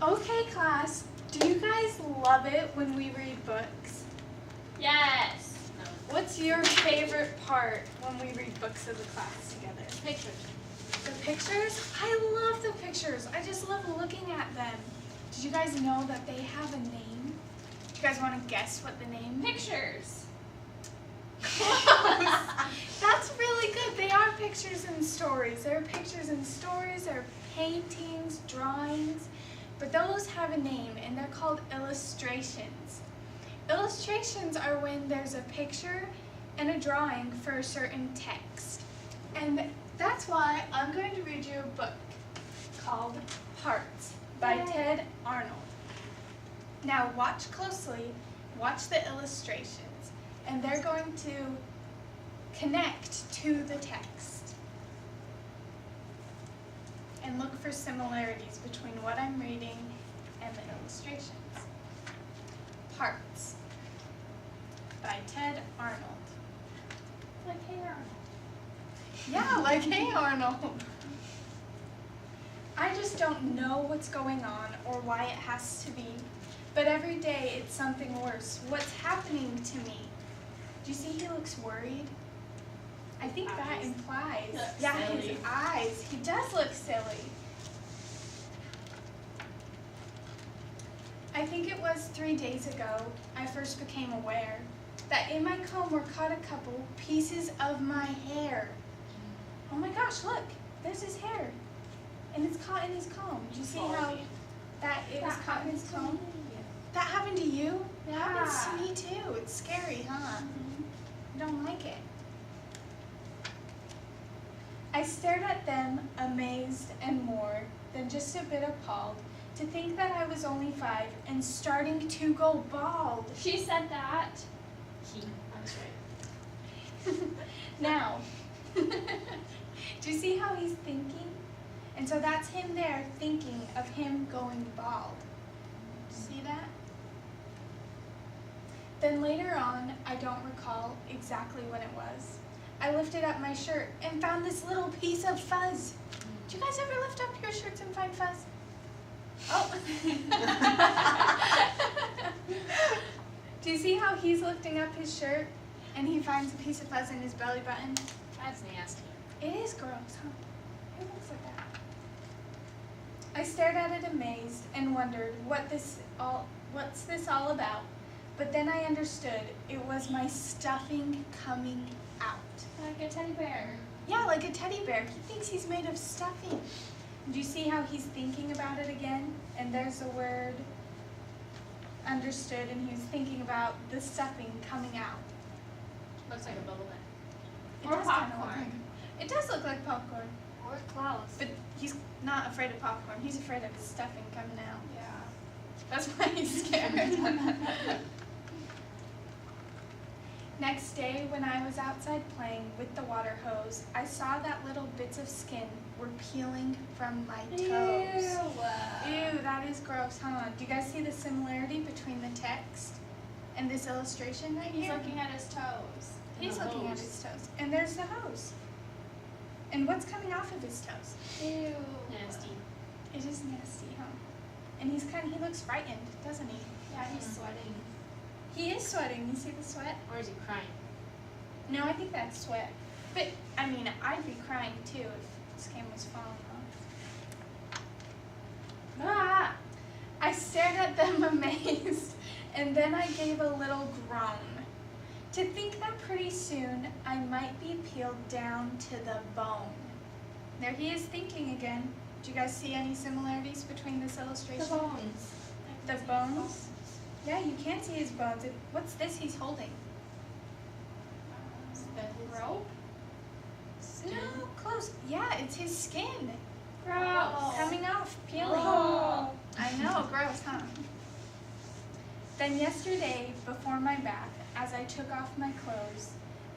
Okay, class, do you guys love it when we read books? Yes. What's your favorite part when we read books as a class together? Pictures. The pictures? I love the pictures. I just love looking at them. Did you guys know that they have a name? Do you guys want to guess what the name is? Pictures. That's really good. They are pictures and stories. There are pictures and stories, there are paintings, drawings, but those have a name and they're called illustrations. Illustrations are when there's a picture and a drawing for a certain text. And that's why I'm going to read you a book called Parts by Ted Arnold. Now watch closely, watch the illustrations, and they're going to connect to the text. And look for similarities between what I'm reading and the illustrations. Parts by Ted Arnold. Like, hey, Arnold. Yeah, like, hey, Arnold. I just don't know what's going on or why it has to be, but every day it's something worse. What's happening to me? Do you see he looks worried? I think that implies, silly. His eyes. He does look silly. I think it was 3 days ago I first became aware that in my comb were caught a couple pieces of my hair. Oh my gosh, look, there's his hair. And it's caught in his comb. Do you see how it was caught in his comb? That happened to you? It happens to me too. It's scary, huh? I don't like it. I stared at them, amazed and more than just a bit appalled, to think that I was only 5 and starting to go bald. She said that. That's right. Now, do you see how he's thinking? And so that's him there thinking of him going bald. See that? Then later on, I don't recall exactly when it was, I lifted up my shirt and found this little piece of fuzz. Do you guys ever lift up your shirts and find fuzz? Oh. Do you see how he's lifting up his shirt and he finds a piece of fuzz in his belly button? That's nasty. It is gross, huh? Who looks like that? I stared at it amazed and wondered what's this all about? But then I understood it was my stuffing coming out. Like a teddy bear. Yeah, like a teddy bear. He thinks he's made of stuffing. Do you see how he's thinking about it again? And there's the word understood, and he was thinking about the stuffing coming out. Looks like a bubble nut. It Or does kinda look popcorn. like- It does look like popcorn. Or clouds. But he's not afraid of popcorn. He's afraid of his stuffing coming out. Yeah. That's why he's scared. Next day, when I was outside playing with the water hose, I saw that little bits of skin were peeling from my toes. Ew, that is gross, huh? Do you guys see the similarity between the text and this illustration right He's here? looking at his toes. He's the looking at hose. his toes. And there's the hose. And what's coming off of his toes? Ew. Nasty. It is nasty, huh? And he looks frightened, doesn't he? Yeah, he's sweating. He is sweating. You see the sweat? Or is he crying? No, I think that's sweat. But, I mean, I'd be crying too if skin was falling off. Ah! I stared at them amazed, and then I gave a little groan. To think that pretty soon I might be peeled down to the bone. There he is thinking again. Do you guys see any similarities between this illustration? The bones. The bones? Yeah, you can't see his bones. What's this he's holding? Rope? No, close. Yeah, it's his skin. Gross. Coming off, peeling. Oh. I know, gross, huh? Then yesterday, before my bath, as I took off my clothes,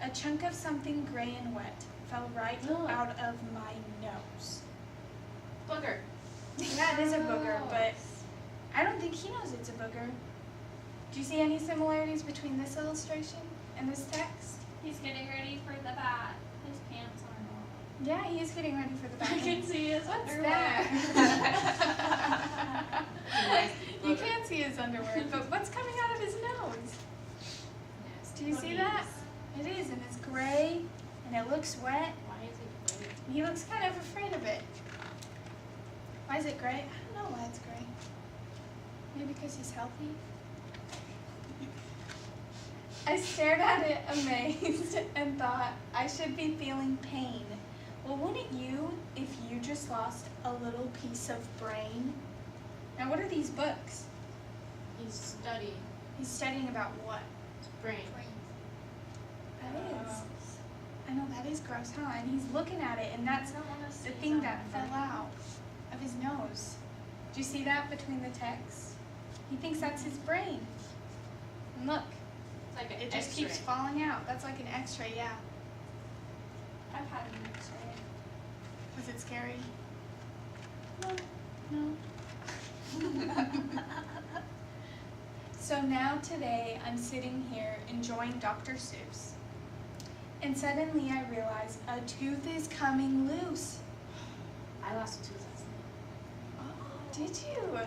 a chunk of something gray and wet fell right Ugh. out of my nose. Booger. Yeah, it is a booger, but I don't think he knows it's a booger. Do you see any similarities between this illustration and this text? He's getting ready for the bath. His pants aren't on. Yeah, he is getting ready for the I bath. can see his What's underwear. that? his underwear, but what's coming out of his nose? Do you see that? It is, and it's gray, and it looks wet. Why is it gray? He looks kind of afraid of it. Why is it gray? I don't know why it's gray. Maybe because he's healthy? I stared at it amazed and thought I should be feeling pain. Well, wouldn't you if you just lost a little piece of brain? Now, what are these books? He's studying He's studying about what? brain. That is. I know, that is gross, huh? And he's looking at it, and that's the thing that fell out of his nose. Do you see that between the text? He thinks that's his brain. And look, It's like an it just X-ray. keeps falling out. That's like an x-ray, yeah. I've had an X-ray. Was it scary? No. No. So now today I'm sitting here enjoying Dr. Seuss. And suddenly I realize a tooth is coming loose. I lost a tooth last night. Oh, did you?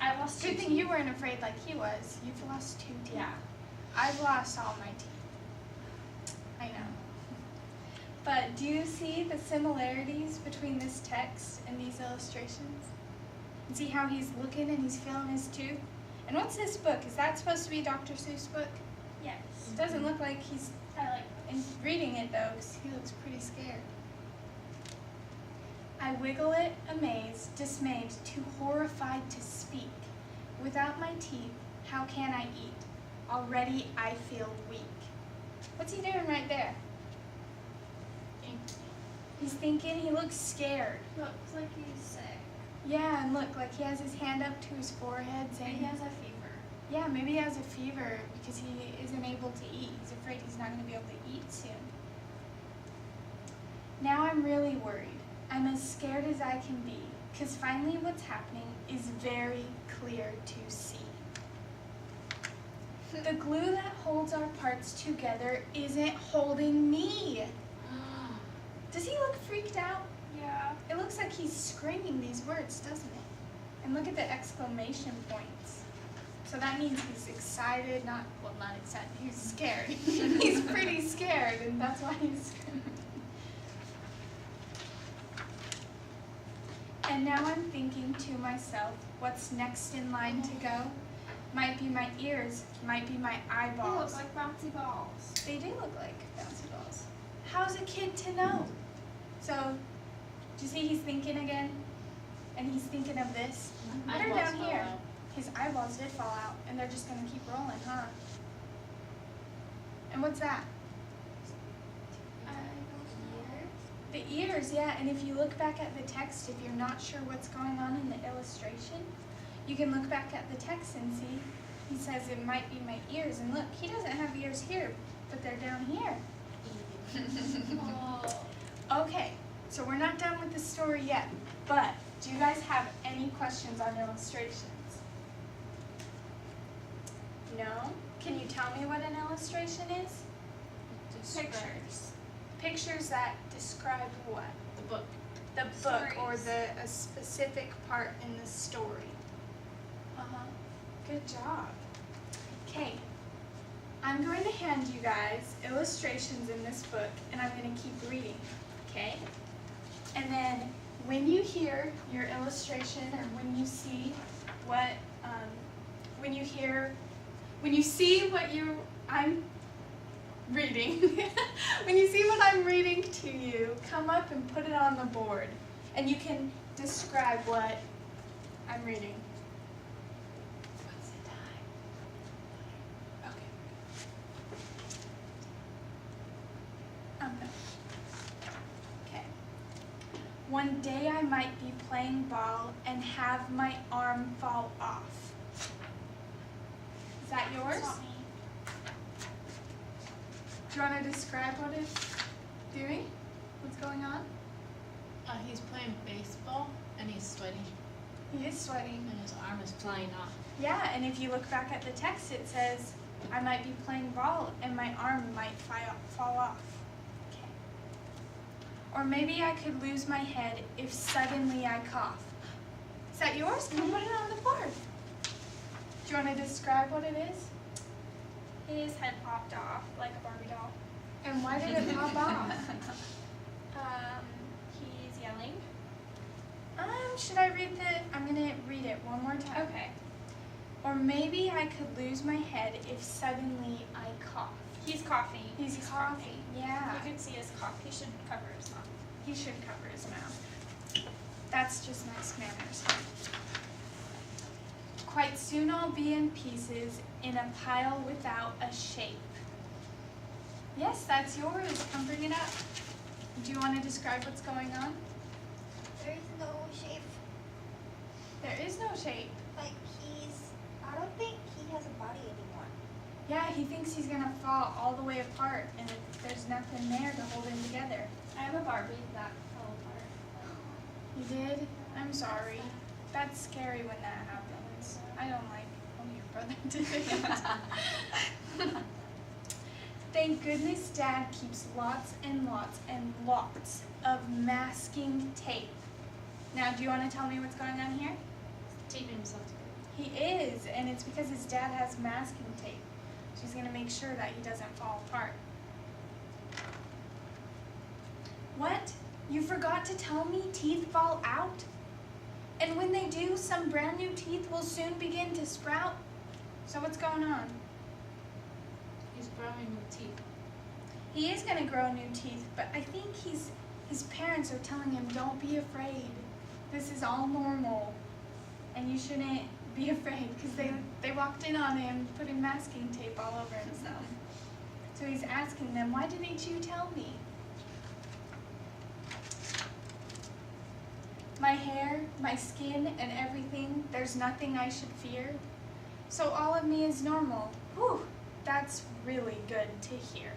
I lost Good thing you weren't afraid like he was. You've lost 2 teeth. Yeah. I've lost all my teeth. I know. But do you see the similarities between this text and these illustrations? And see how he's looking and he's feeling his tooth? And what's this book? Is that supposed to be a Dr. Seuss book? Yes. It doesn't look like he's I like reading it though, because he looks pretty scared. I wiggle it, amazed, dismayed, too horrified to speak. Without my teeth, how can I eat? Already I feel weak. What's he doing right there? He's thinking, he looks scared. looks like he's sick. Yeah, and look, like he has his hand up to his forehead saying, He has a fever. yeah, maybe he has a fever because he isn't able to eat. He's afraid he's not going to be able to eat soon. Now I'm really worried. I'm as scared as I can be because finally what's happening is very clear to see. The glue that holds our parts together isn't holding me. Does he look freaked out? Yeah. It looks like he's screaming these words, doesn't it? And look at the exclamation points. So that means he's excited, not excited, he's scared. He's pretty scared, and that's why he's screaming. And now I'm thinking to myself, what's next in line to go? Might be my ears, might be my They eyeballs. look like bouncy balls. They do look like bouncy balls. How's a kid to know? So, do you see he's thinking again? And he's thinking of this? Put her Eyeballs down fell here. out. His eyeballs did fall out, and they're just gonna keep rolling, huh? And what's that? The ears, yeah, and if you look back at the text, if you're not sure what's going on in the illustration, you can look back at the text and see, he says it might be my ears, and look, he doesn't have ears here, but they're down here. Oh. Okay, so we're not done with the story yet, but do you guys have any questions on illustrations? No? Can you tell me what an illustration is? Pictures. Pictures that describe what? The book. The book or Stories. a specific part in the story. Uh-huh. Good job. Okay. I'm going to hand you guys illustrations in this book, and I'm going to keep reading, okay? And then when you hear your illustration or when you see what, when you see what I'm reading, when you see what I'm reading to you, come up and put it on the board. And you can describe what I'm reading. What's the time? Okay. Okay. One day I might be playing ball and have my arm fall off. Is that yours? It's not me. Do you want to describe what it's doing? What's going on? He's playing baseball and he's sweating He is sweating. and his arm is flying off. Yeah, and if you look back at the text, it says, I might be playing ball and my arm might fall off. Okay. Or maybe I could lose my head if suddenly I cough. Is that yours? Come put it on the board. Do you want to describe what it is? His head popped off like a Barbie doll. And why did it pop off? He's yelling. Should I read I'm going to read it one more time. Okay. Or maybe I could lose my head if suddenly I cough. He's coughing. He's coughing, yeah. You can see his cough. He should cover his mouth. He should cover his mouth. That's just nice manners. Quite soon I'll be in pieces in a pile without a shape. Yes, that's yours. Come bring it up. Do you want to describe what's going on? There is no shape. There is no shape. Like I don't think he has a body anymore. Yeah, he thinks he's going to fall all the way apart, and there's nothing there to hold him together. I have a Barbie that fell apart. You did? I'm sorry. That's scary when that happens. I don't like when your brother did it. Thank goodness Dad keeps lots and lots and lots of masking tape. Now, do you want to tell me what's going on here? Taping himself together. He is, and it's because his dad has masking tape. She's going to make sure that he doesn't fall apart. What? You forgot to tell me teeth fall out? And when they do, some brand new teeth will soon begin to sprout? So what's going on? He's growing new teeth. He is going to grow new teeth, but I think his parents are telling him, don't be afraid. This is all normal. And you shouldn't be afraid, because they walked in on him putting masking tape all over himself. So he's asking them, why didn't you tell me? My hair, my skin, and everything, there's nothing I should fear. So all of me is normal. Whew, that's really good to hear.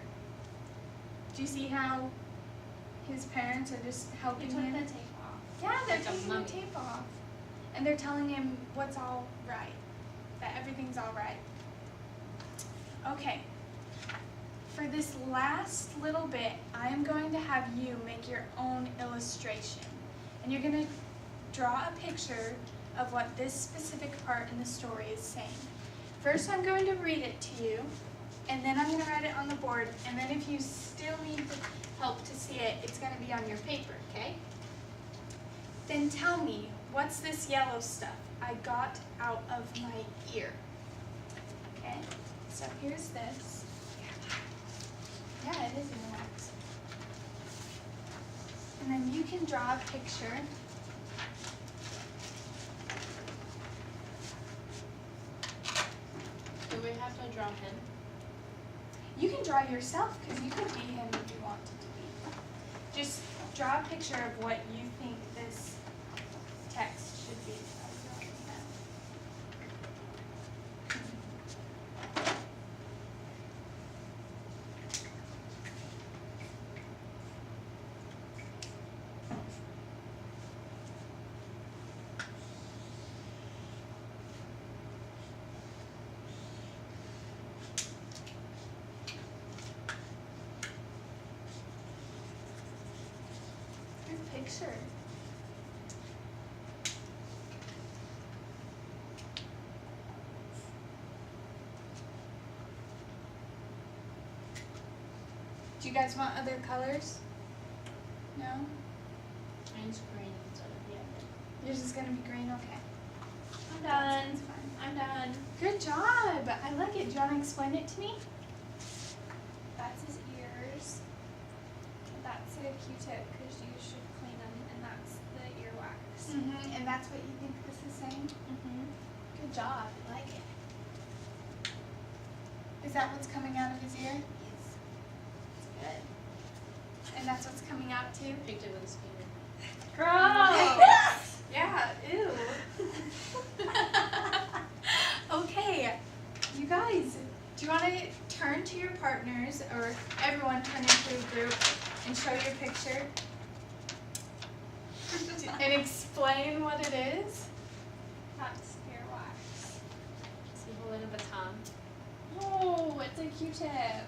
Do you see how his parents are just You helping took him? the tape off. Yeah, they're Like a taking the mummy. tape off. And they're telling him what's all right, that everything's all right. Okay, for this last little bit, I am going to have you make your own illustration. And you're going to draw a picture of what this specific part in the story is saying. First, I'm going to read it to you, and then I'm going to write it on the board, and then if you still need help to see it, it's going to be on your paper, okay? Then tell me, what's this yellow stuff I got out of my ear? Okay, so here's this. Yeah, it is earwax. And then you can draw a picture. Do we have to draw him? You can draw yourself, because you could be him if you wanted to be. Just draw a picture of what you think this text should be. Good picture. Do you guys want other colors? No? Mine's green instead of yellow. Yours is gonna be green, okay. I'm That done. sounds fine. I'm done. Good job! I like it. Do you want to explain it to me? That's his ears. That's a Q-tip because you should clean them, and that's the earwax. Mm-hmm. And that's what you think this is saying? Mm-hmm. Good job. I like it. Is that what's coming out of his ear? Yes. Good. And that's what's coming out too? Picked it with his finger. Gross! Yeah, ew. Okay, you guys, do you want to turn to your partners, or everyone turn into a group and show your picture? And explain what it is? That's earwax. Is he holding a baton? Oh, it's a Q-tip.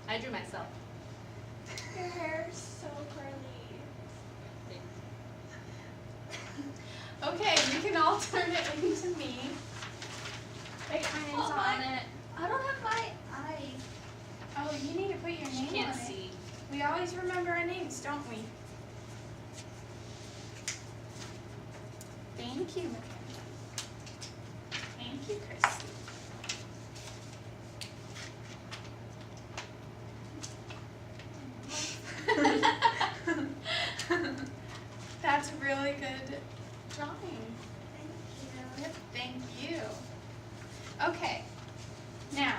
I drew myself. Your hair's so curly. I'll turn it into me. Write my names Oh, on my- it. I don't have my eyes. Oh, you need to put your She name can't on see. it. We always remember our names, don't we? Thank you, Mackenzie. Thank you, Christy. That's really good drawing. Thank Yep, thank you. Okay, now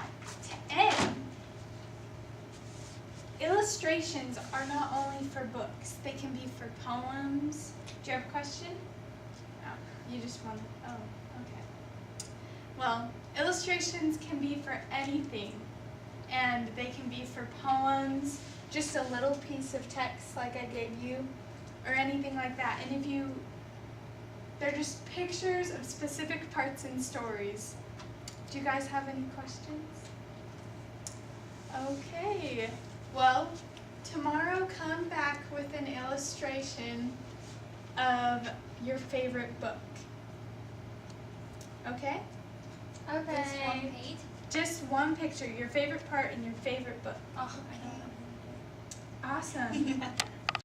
to end, illustrations are not only for books, they can be for poems. Do you have a question? Oh, you just want to, oh, okay. Well, illustrations can be for anything, and they can be for poems, just a little piece of text like I gave you, or anything like that. And if you, they're just pictures of specific parts in stories. Do you guys have any questions? Okay, well, tomorrow come back with an illustration of your favorite book. Okay? Okay. Just one page. Just one picture, your favorite part in your favorite book. Oh, I don't know. Awesome.